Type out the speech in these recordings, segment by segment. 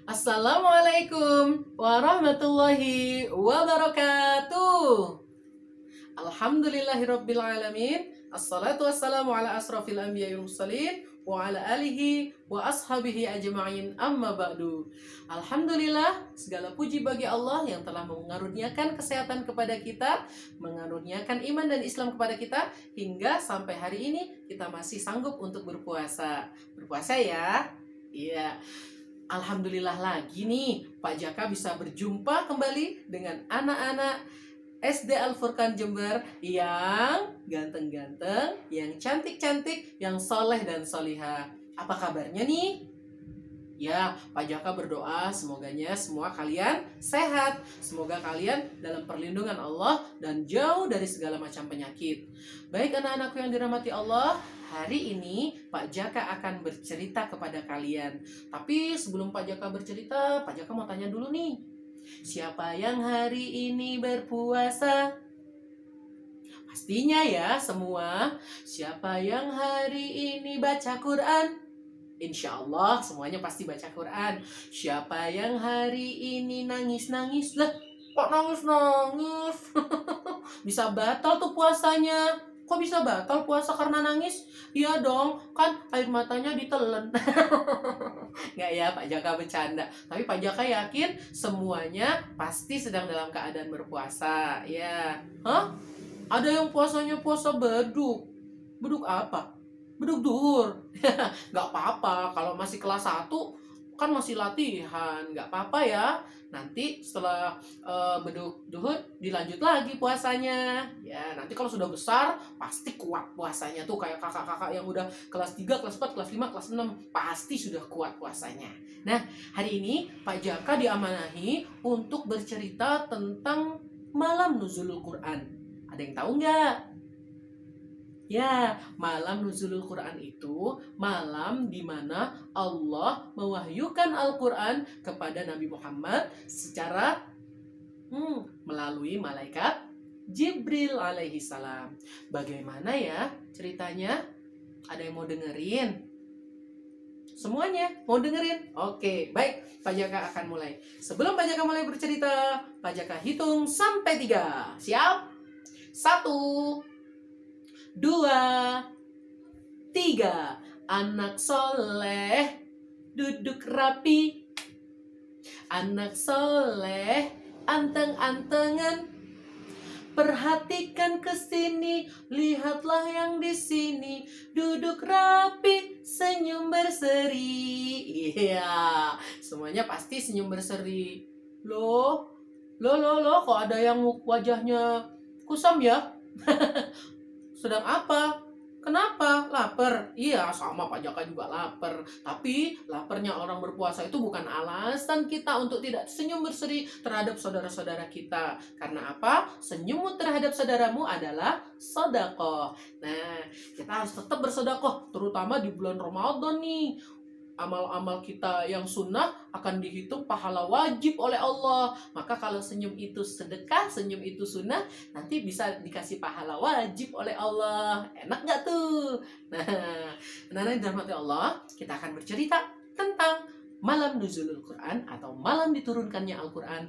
Assalamualaikum warahmatullahi wabarakatuh. Alhamdulillahirabbil alamin. Assalatu wassalamu ala asrafil anbiya'i wal mursalin wa ala alihi wa ashabihi ajma'in, amma ba'du. Alhamdulillah, segala puji bagi Allah yang telah mengaruniakan kesehatan kepada kita, mengaruniakan iman dan Islam kepada kita, hingga sampai hari ini kita masih sanggup untuk berpuasa. Berpuasa ya. Iya. Alhamdulillah lagi nih, Pak Jaka bisa berjumpa kembali dengan anak-anak SD Al Furqan Jember yang ganteng-ganteng, yang cantik-cantik, yang soleh dan solihah. Apa kabarnya nih? Ya, Pak Jaka berdoa semoganya semua kalian sehat. Semoga kalian dalam perlindungan Allah dan jauh dari segala macam penyakit. Baik anak-anakku yang dirahmati Allah, hari ini Pak Jaka akan bercerita kepada kalian. Tapi sebelum Pak Jaka bercerita, Pak Jaka mau tanya dulu nih. Siapa yang hari ini berpuasa? Pastinya ya semua. Siapa yang hari ini baca Quran? Insya Allah semuanya pasti baca Quran. Siapa yang hari ini nangis-nangis? Lah, kok nangis-nangis? Bisa batal tuh puasanya. Kok bisa batal puasa karena nangis? Iya dong, kan air matanya ditelen. Nggak ya, Pak Jaka bercanda. Tapi Pak Jaka yakin semuanya pasti sedang dalam keadaan berpuasa. Ya, hah? Ada yang puasanya puasa beduk. Beduk apa? Beduk duhur. Nggak apa-apa, kalau masih kelas 1 kan masih latihan, nggak apa-apa ya. Nanti setelah beduk duhur dilanjut lagi puasanya. Ya, nanti kalau sudah besar pasti kuat puasanya tuh, kayak kakak-kakak yang udah kelas 3, kelas 4, kelas 5, kelas 6 pasti sudah kuat puasanya. Nah, hari ini Pak Jaka diamanahi untuk bercerita tentang malam nuzulul Quran. Ada yang tahu nggak? Ya, malam nuzulul Quran itu malam di mana Allah mewahyukan Al-Quran kepada Nabi Muhammad secara melalui malaikat Jibril alaihi salam. Bagaimana ya ceritanya? Ada yang mau dengerin? Semuanya mau dengerin? Oke, baik. Pak Jaka akan mulai. Sebelum Pak Jaka mulai bercerita, Pak Jaka hitung sampai 3. Siap? 1, 2, 3. Anak soleh duduk rapi. Anak soleh anteng-antengan. Perhatikan ke sini, lihatlah yang di sini. Duduk rapi, senyum berseri. Iya, semuanya pasti senyum berseri. Loh, kok ada yang wajahnya kusam ya? Sedang apa? Kenapa? Lapar? Iya, sama Pak Jaka juga lapar. Tapi laparnya orang berpuasa itu bukan alasan kita untuk tidak senyum berseri terhadap saudara-saudara kita. Karena apa? Senyummu terhadap saudaramu adalah sedekah. Nah, kita harus tetap bersedekah, terutama di bulan Ramadan nih. Amal-amal kita yang sunnah akan dihitung pahala wajib oleh Allah. Maka kalau senyum itu sedekah, senyum itu sunnah, nanti bisa dikasih pahala wajib oleh Allah. Enak nggak tuh? Nah, anak-anak dirahmati Allah, kita akan bercerita tentang malam nuzulul Quran atau malam diturunkannya Al-Quran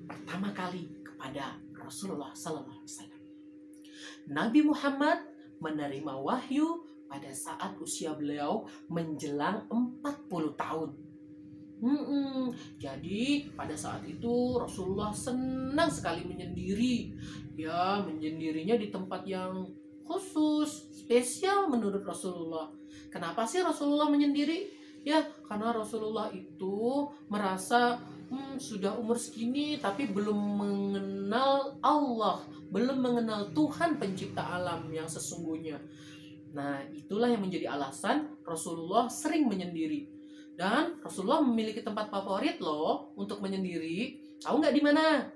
pertama kali kepada Rasulullah SAW. Nabi Muhammad menerima wahyu pada saat usia beliau menjelang 40 tahun. Jadi pada saat itu Rasulullah senang sekali menyendiri. Ya, menyendirinya di tempat yang khusus, spesial menurut Rasulullah. Kenapa sih Rasulullah menyendiri? Ya, karena Rasulullah itu merasa sudah umur segini tapi belum mengenal Allah, belum mengenal Tuhan pencipta alam yang sesungguhnya. Nah, itulah yang menjadi alasan Rasulullah sering menyendiri. Dan Rasulullah memiliki tempat favorit loh untuk menyendiri. Tahu nggak di mana?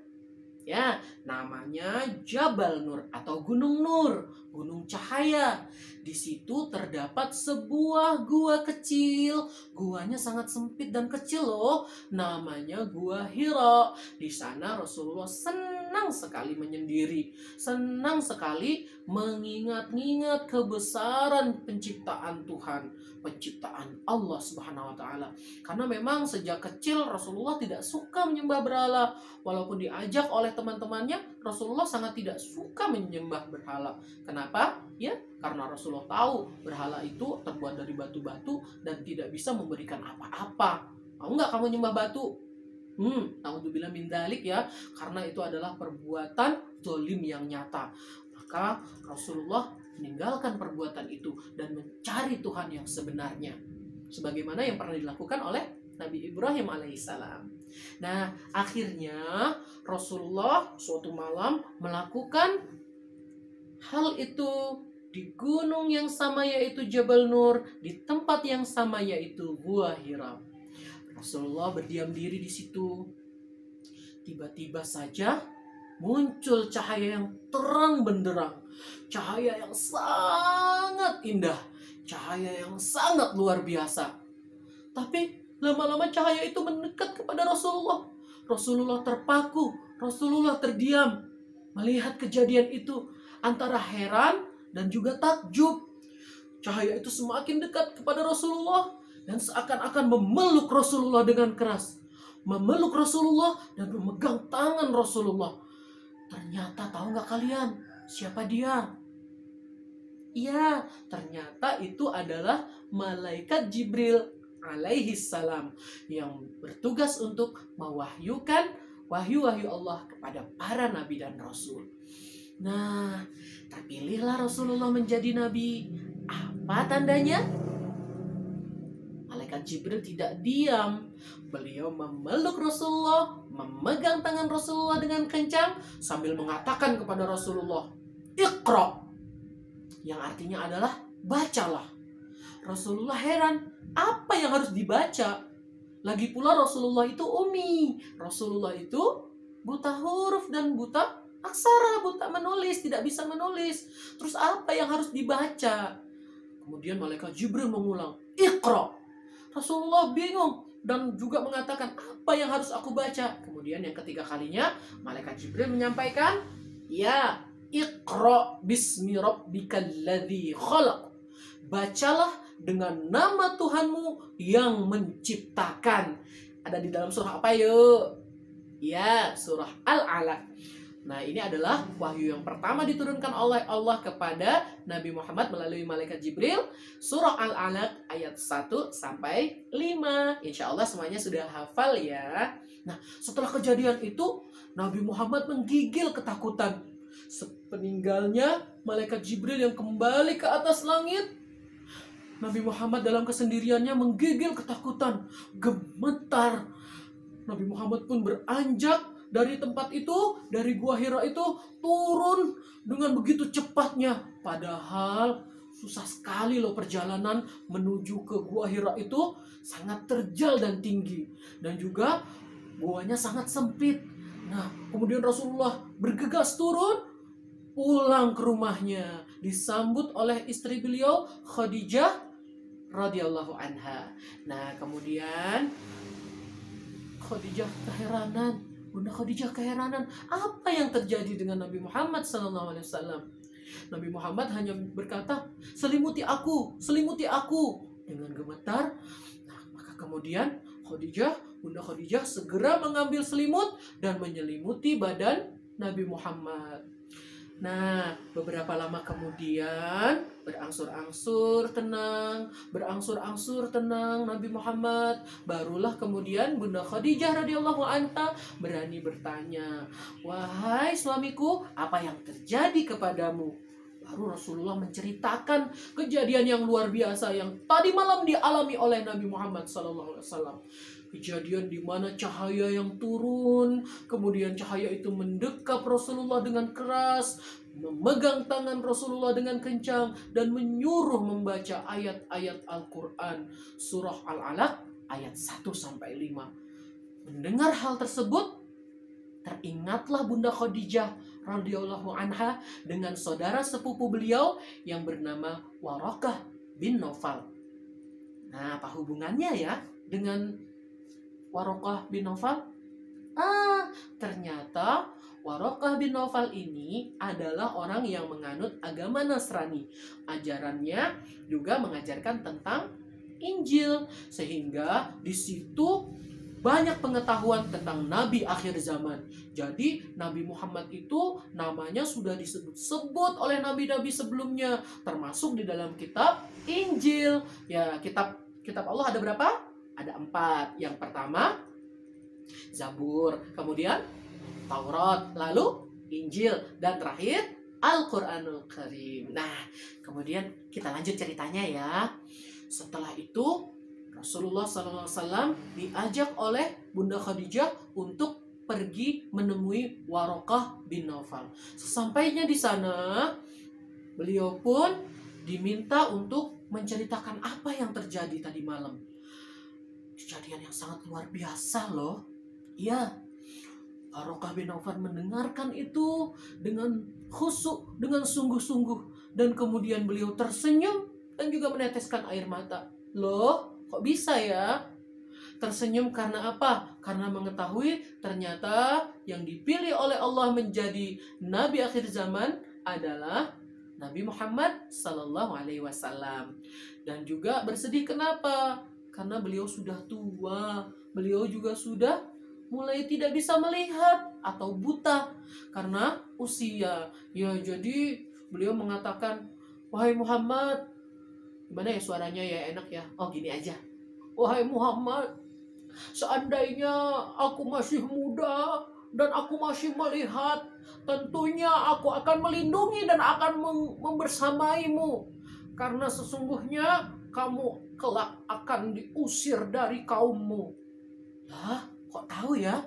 Ya, namanya Jabal Nur atau Gunung Nur, Gunung Cahaya. Di situ terdapat sebuah gua kecil. Guanya sangat sempit dan kecil loh. Namanya Gua Hira. Di sana Rasulullah senang senang sekali menyendiri, senang sekali mengingat-ingat kebesaran penciptaan Tuhan, penciptaan Allah Subhanahu wa taala. Karena memang sejak kecil Rasulullah tidak suka menyembah berhala. Walaupun diajak oleh teman-temannya, Rasulullah sangat tidak suka menyembah berhala. Kenapa? Ya, karena Rasulullah tahu berhala itu terbuat dari batu-batu dan tidak bisa memberikan apa-apa. Mau nggak kamu nyembah batu? Naudzubillah min dzalik ya, karena itu adalah perbuatan zalim yang nyata. Maka Rasulullah meninggalkan perbuatan itu dan mencari Tuhan yang sebenarnya, sebagaimana yang pernah dilakukan oleh Nabi Ibrahim alaihissalam. Nah, akhirnya Rasulullah suatu malam melakukan hal itu di gunung yang sama yaitu Jabal Nur, di tempat yang sama yaitu Gua Hira. Rasulullah berdiam diri di situ. Tiba-tiba saja muncul cahaya yang terang benderang, cahaya yang sangat indah, cahaya yang sangat luar biasa. Tapi lama-lama cahaya itu mendekat kepada Rasulullah. Rasulullah terpaku, Rasulullah terdiam melihat kejadian itu, antara heran dan juga takjub. Cahaya itu semakin dekat kepada Rasulullah dan seakan-akan memeluk Rasulullah dengan keras. Memeluk Rasulullah dan memegang tangan Rasulullah. Ternyata tahu nggak kalian siapa dia? Iya, ternyata itu adalah malaikat Jibril alaihi salam yang bertugas untuk mewahyukan wahyu-wahyu Allah kepada para nabi dan rasul. Nah, terpilihlah Rasulullah menjadi nabi. Apa tandanya? Malaikat Jibril tidak diam. Beliau memeluk Rasulullah, memegang tangan Rasulullah dengan kencang sambil mengatakan kepada Rasulullah, "Iqra." Yang artinya adalah bacalah. Rasulullah heran, apa yang harus dibaca? Lagi pula Rasulullah itu ummi. Rasulullah itu buta huruf dan buta aksara, buta menulis, tidak bisa menulis. Terus apa yang harus dibaca? Kemudian malaikat Jibril mengulang, "Iqra." Rasulullah bingung dan juga mengatakan, apa yang harus aku baca? Kemudian yang ketiga kalinya malaikat Jibril menyampaikan, "Ya, Iqra bismi rabbikal ladzi khalaq." Bacalah dengan nama Tuhanmu yang menciptakan. Ada di dalam surah apa yuk? Ya, surah Al-Alaq. Nah, ini adalah wahyu yang pertama diturunkan oleh Allah kepada Nabi Muhammad melalui malaikat Jibril. Surah Al-Alaq ayat 1 sampai 5. Insya Allah semuanya sudah hafal ya. Nah, setelah kejadian itu, Nabi Muhammad menggigil ketakutan. Sepeninggalnya malaikat Jibril yang kembali ke atas langit, Nabi Muhammad dalam kesendiriannya menggigil ketakutan, gemetar. Nabi Muhammad pun beranjak dari tempat itu, dari Gua Hira itu, turun dengan begitu cepatnya. Padahal susah sekali loh perjalanan menuju ke Gua Hira itu, sangat terjal dan tinggi. Dan juga guanya sangat sempit. Nah, kemudian Rasulullah bergegas turun, pulang ke rumahnya. Disambut oleh istri beliau, Khadijah radhiyallahu anha. Nah, kemudian Khadijah keheranan. Bunda Khadijah keheranan, apa yang terjadi dengan Nabi Muhammad SAW? Nabi Muhammad hanya berkata, selimuti aku, dengan gemetar. Nah, maka kemudian Bunda Khadijah segera mengambil selimut dan menyelimuti badan Nabi Muhammad. Nah, beberapa lama kemudian berangsur-angsur tenang Nabi Muhammad. Barulah kemudian Bunda Khadijah radhiyallahu anha berani bertanya, "Wahai suamiku, apa yang terjadi kepadamu?" Baru Rasulullah menceritakan kejadian yang luar biasa yang tadi malam dialami oleh Nabi Muhammad SAW. Kejadian di mana cahaya yang turun, kemudian cahaya itu mendekap Rasulullah dengan keras, memegang tangan Rasulullah dengan kencang, dan menyuruh membaca ayat-ayat Al-Quran, surah Al-Alaq ayat 1-5. Mendengar hal tersebut, teringatlah Bunda Khadijah radhiyallahu anha dengan saudara sepupu beliau yang bernama Waraqah bin Naufal. Nah, apa hubungannya ya dengan Waraqah bin Naufal? Ternyata Waraqah bin Naufal ini adalah orang yang menganut agama Nasrani. Ajarannya juga mengajarkan tentang Injil, sehingga di situ banyak pengetahuan tentang Nabi akhir zaman. Jadi Nabi Muhammad itu namanya sudah disebut-sebut oleh nabi-nabi sebelumnya, termasuk di dalam kitab Injil. Ya, kitab Allah ada berapa? Ada 4. Yang pertama Zabur, kemudian Taurat, lalu Injil, dan terakhir Al-Quranul Karim. Nah, kemudian kita lanjut ceritanya ya. Setelah itu Rasulullah SAW diajak oleh Bunda Khadijah untuk pergi menemui Waraqah bin Naufal. Sesampainya di sana, beliau pun diminta untuk menceritakan apa yang terjadi tadi malam. Kejadian yang sangat luar biasa loh. Iya, Waraqah bin Naufal mendengarkan itu dengan khusyuk, dengan sungguh-sungguh, dan kemudian beliau tersenyum dan juga meneteskan air mata. Loh, kok bisa ya? Tersenyum karena apa? Karena mengetahui ternyata yang dipilih oleh Allah menjadi Nabi akhir zaman adalah Nabi Muhammad Sallallahu Alaihi Wasallam. Dan juga bersedih kenapa? Karena beliau sudah tua, beliau juga sudah mulai tidak bisa melihat atau buta karena usia. Ya, jadi beliau mengatakan, wahai Muhammad, gimana ya suaranya ya, enak ya? Oh, gini aja. Wahai Muhammad, seandainya aku masih muda dan aku masih melihat, tentunya aku akan melindungi dan akan membersamaimu. Karena sesungguhnya kamu kelak akan diusir dari kaummu. Lah, kok tahu ya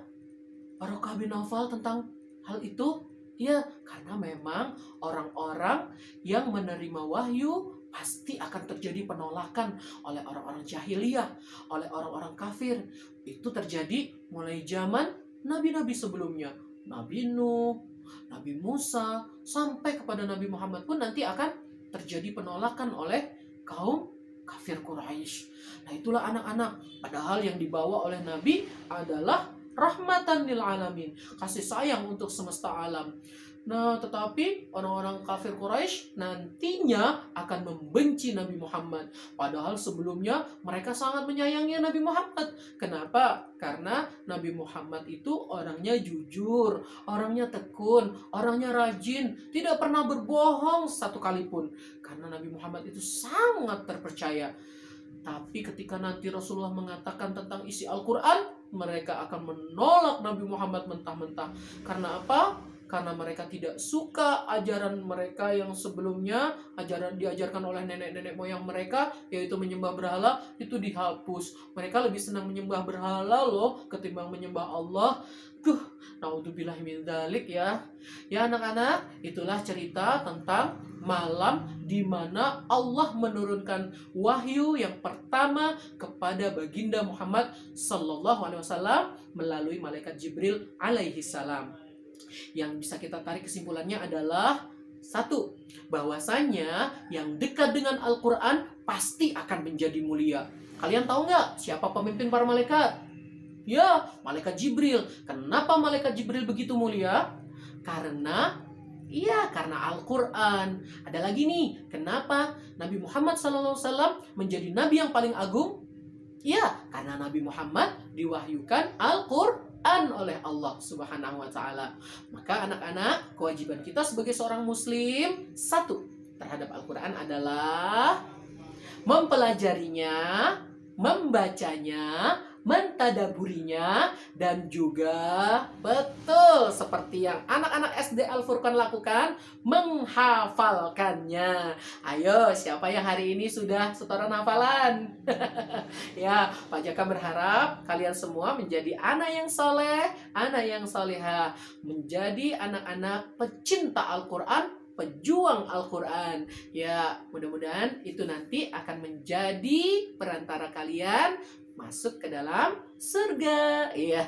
Waraqah bin Naufal tentang hal itu? Ya, karena memang orang-orang yang menerima wahyu pasti akan terjadi penolakan oleh orang-orang jahiliyah, oleh orang-orang kafir. Itu terjadi mulai zaman nabi-nabi sebelumnya. Nabi Nuh, Nabi Musa, sampai kepada Nabi Muhammad pun nanti akan terjadi penolakan oleh kaum kafir Quraisy. Nah, itulah anak-anak. Padahal yang dibawa oleh Nabi adalah rahmatan lil alamin, kasih sayang untuk semesta alam. Nah, tetapi orang-orang kafir Quraisy nantinya akan membenci Nabi Muhammad. Padahal sebelumnya mereka sangat menyayangi Nabi Muhammad. Kenapa? Karena Nabi Muhammad itu orangnya jujur, orangnya tekun, orangnya rajin, tidak pernah berbohong satu kali pun. Karena Nabi Muhammad itu sangat terpercaya. Tapi ketika nanti Rasulullah mengatakan tentang isi Al-Quran, mereka akan menolak Nabi Muhammad mentah-mentah. Karena apa? Karena mereka tidak suka ajaran mereka yang sebelumnya, ajaran diajarkan oleh nenek-nenek moyang mereka, yaitu menyembah berhala, itu dihapus. Mereka lebih senang menyembah berhala loh, ketimbang menyembah Allah. Naudzubillah min dzalik ya. Ya anak-anak, itulah cerita tentang malam di mana Allah menurunkan wahyu yang pertama kepada baginda Muhammad Sallallahu Alaihi Wasallam melalui malaikat Jibril alaihi salam. Yang bisa kita tarik kesimpulannya adalah satu, bahwasanya yang dekat dengan Al-Quran pasti akan menjadi mulia. Kalian tahu nggak siapa pemimpin para malaikat? Ya, malaikat Jibril. Kenapa malaikat Jibril begitu mulia? Karena Al-Quran. Ada lagi nih, kenapa Nabi Muhammad SAW menjadi nabi yang paling agung? Ya, karena Nabi Muhammad diwahyukan Al-Quran oleh Allah Subhanahu wa Ta'ala. Maka anak-anak, kewajiban kita sebagai seorang muslim, satu, terhadap Al-Quran adalah mempelajarinya, membacanya, mentadaburinya, dan juga betul seperti yang anak-anak SD Al-Furqan lakukan, menghafalkannya. Ayo, siapa yang hari ini sudah setoran hafalan? Ya, Pak Jaka berharap kalian semua menjadi anak yang soleh, anak yang soleha, menjadi anak-anak pecinta Al-Quran, pejuang Al-Quran. Ya, mudah-mudahan itu nanti akan menjadi perantara kalian masuk ke dalam surga. Iya.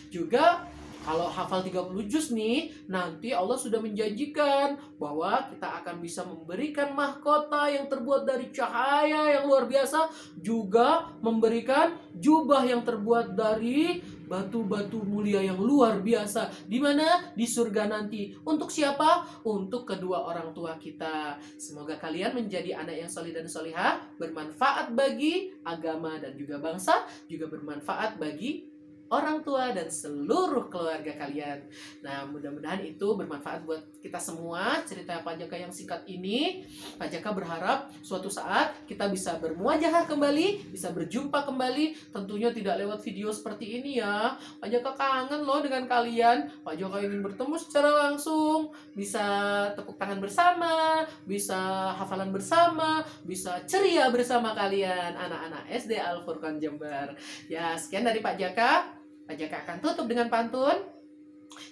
Juga kalau hafal 30 juz nih, nanti Allah sudah menjanjikan bahwa kita akan bisa memberikan mahkota yang terbuat dari cahaya yang luar biasa, juga memberikan jubah yang terbuat dari batu-batu mulia yang luar biasa. Di mana? Di surga nanti. Untuk siapa? Untuk kedua orang tua kita. Semoga kalian menjadi anak yang soleh dan solehah, bermanfaat bagi agama dan juga bangsa, juga bermanfaat bagi orang tua dan seluruh keluarga kalian. Nah, mudah-mudahan itu bermanfaat buat kita semua. Cerita Pak Jaka yang singkat ini, Pak Jaka berharap suatu saat kita bisa bermuajahah kembali, bisa berjumpa kembali. Tentunya tidak lewat video seperti ini ya. Pak Jaka kangen loh dengan kalian. Pak Jaka ingin bertemu secara langsung, bisa tepuk tangan bersama, bisa hafalan bersama, bisa ceria bersama kalian, anak-anak SD Al Furqan Jember. Ya, sekian dari Pak Jaka. Pak Jaka akan tutup dengan pantun.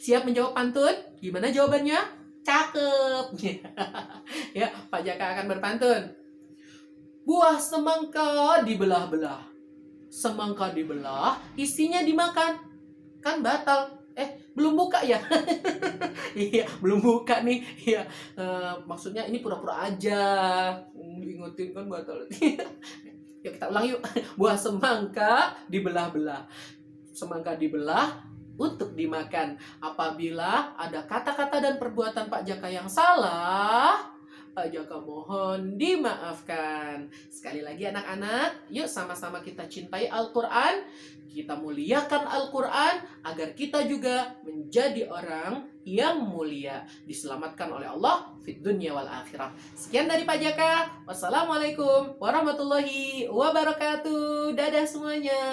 Siap menjawab pantun? Gimana jawabannya? Cakep. Ya, Pak Jaka akan berpantun. Buah semangka dibelah-belah. Semangka dibelah, isinya dimakan. Kan batal. Belum buka ya? Iya, belum buka nih. Iya, maksudnya ini pura-pura aja. Ingetin kan batal. Yuk kita ulang yuk. Buah semangka dibelah-belah. Semangka dibelah untuk dimakan. Apabila ada kata-kata dan perbuatan Pak Jaka yang salah, Pak Jaka mohon dimaafkan. Sekali lagi anak-anak, yuk sama-sama kita cintai Al-Quran, kita muliakan Al-Quran, agar kita juga menjadi orang yang mulia, diselamatkan oleh Allah fid dunya wal akhirah. Sekian dari Pak Jaka. Wassalamualaikum warahmatullahi wabarakatuh. Dadah semuanya.